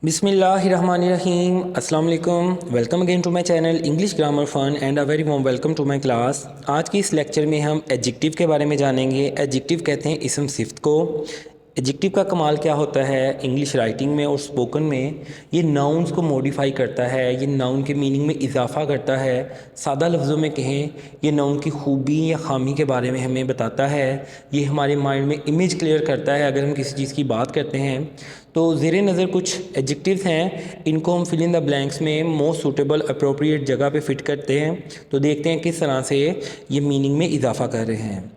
बिस्मिल्लाहिर्रहमानिर्रहीम अस्सलाम वालेकुम। Welcome again to my channel English grammar fun and a very warm welcome to my class. आज की इस लेक्चर में हम एडजेक्टिव के बारे में जानेंगे। एडजेक्टिव कहते हैं इसम सिफ़त को। एडजेक्टिव का कमाल क्या होता है इंग्लिश राइटिंग में और स्पोकन में, ये नाउन्स को मॉडिफाई करता है, ये नाउन के मीनिंग में इजाफा करता है। सादा लफ्ज़ों में कहें, ये नाउन की खूबी या ख़ामी के बारे में हमें बताता है। ये हमारे माइंड में इमेज क्लियर करता है अगर हम किसी चीज़ की बात करते हैं। तो ज़ेरे नज़र कुछ एडजेक्टिव्स हैं, इनको हम फिल इन द ब्लैंक्स में मोस्ट सूटेबल अप्रोप्रिएट जगह पे फिट करते हैं। तो देखते हैं किस तरह से ये मीनिंग में इजाफा कर रहे हैं।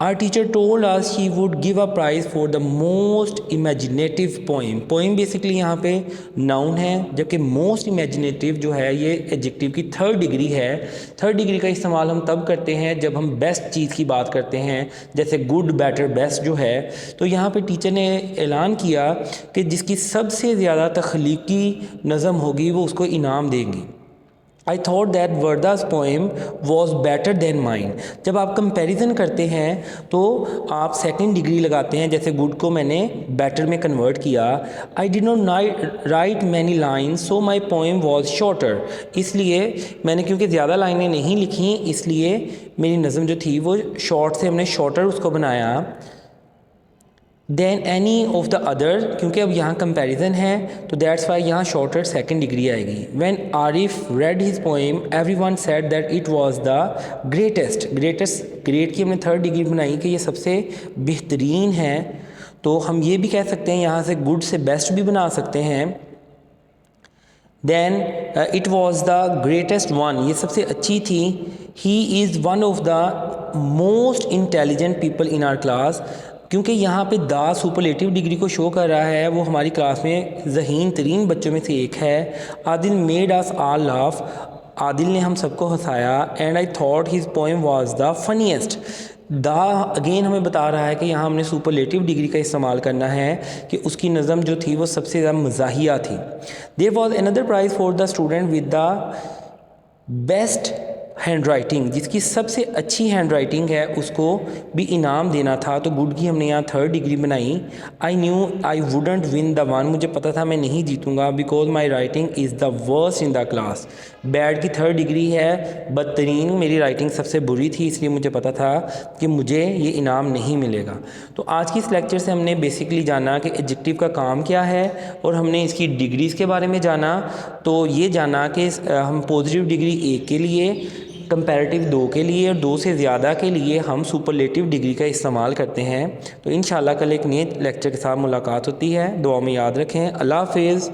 Our teacher told us she would give a prize for the most imaginative poem। Poem basically यहाँ पे नाउन है, जबकि मोस्ट इमेजिनेटिव जो है ये एडजेक्टिव की थर्ड डिग्री है। थर्ड डिग्री का इस्तेमाल हम तब करते हैं जब हम बेस्ट चीज़ की बात करते हैं, जैसे गुड, बेटर, बेस्ट जो है। तो यहाँ पे टीचर ने ऐलान किया कि जिसकी सबसे ज़्यादा तख्लीकी नज़म होगी वो उसको इनाम देंगी। आई थॉट दैट वर्दा's poem was better than mine. जब आप कंपैरिजन करते हैं तो आप सेकंड डिग्री लगाते हैं, जैसे गुड को मैंने बेटर में कन्वर्ट किया। I did not right many line so my poem was shorter. इसलिए मैंने, क्योंकि ज़्यादा लाइनें नहीं लिखी, इसलिए मेरी नज़म जो थी वो शॉर्ट से हमने शॉर्टर उसको बनाया। Then any of the other, क्योंकि अब यहाँ कंपैरिजन है तो दैट्स वाई यहाँ शॉर्टर सेकंड डिग्री आएगी। When Arif read his poem everyone said that it was the greatest. Great की हमने थर्ड डिग्री बनाई कि ये सबसे बेहतरीन है। तो हम ये भी कह सकते हैं, यहाँ से गुड से बेस्ट भी बना सकते हैं। Then it was the greatest one, ये सबसे अच्छी थी। He is one of the most intelligent people in our class, क्योंकि यहाँ पे द सुपरलेटिव डिग्री को शो कर रहा है, वो हमारी क्लास में ज़हीन तरीन बच्चों में से एक है। Adil made us all laugh, Adil ने हम सबको हंसाया। And I thought his poem was the funniest. द अगेन हमें बता रहा है कि यहाँ हमने सुपरलेटिव डिग्री का इस्तेमाल करना है कि उसकी नज़म जो थी वो सबसे ज़्यादा मज़ाहिया थी। There was another prize for the student with the best handwriting, जिसकी सबसे अच्छी हैंड राइटिंग है उसको भी इनाम देना था। तो गुड की हमने यहाँ थर्ड डिग्री बनाई। I knew I wouldn't win the one, मुझे पता था मैं नहीं जीतूंगा, because my writing is the worst in the class. Bad की थर्ड डिग्री है बदतरीन, मेरी राइटिंग सबसे बुरी थी, इसलिए मुझे पता था कि मुझे ये इनाम नहीं मिलेगा। तो आज की इस लेक्चर से हमने बेसिकली जाना कि एडजेक्टिव का काम क्या है और हमने इसकी डिग्रीज़ के बारे में जाना। तो ये जाना कि हम पॉजिटिव डिग्री 1 के लिए, कंपैरेटिव 2 के लिए और 2 से ज़्यादा के लिए हम सुपरलेटिव डिग्री का इस्तेमाल करते हैं। तो इंशाल्लाह कल एक नए लेक्चर के साथ मुलाकात होती है। दुआ में याद रखें। अल्लाह हाफ़िज़।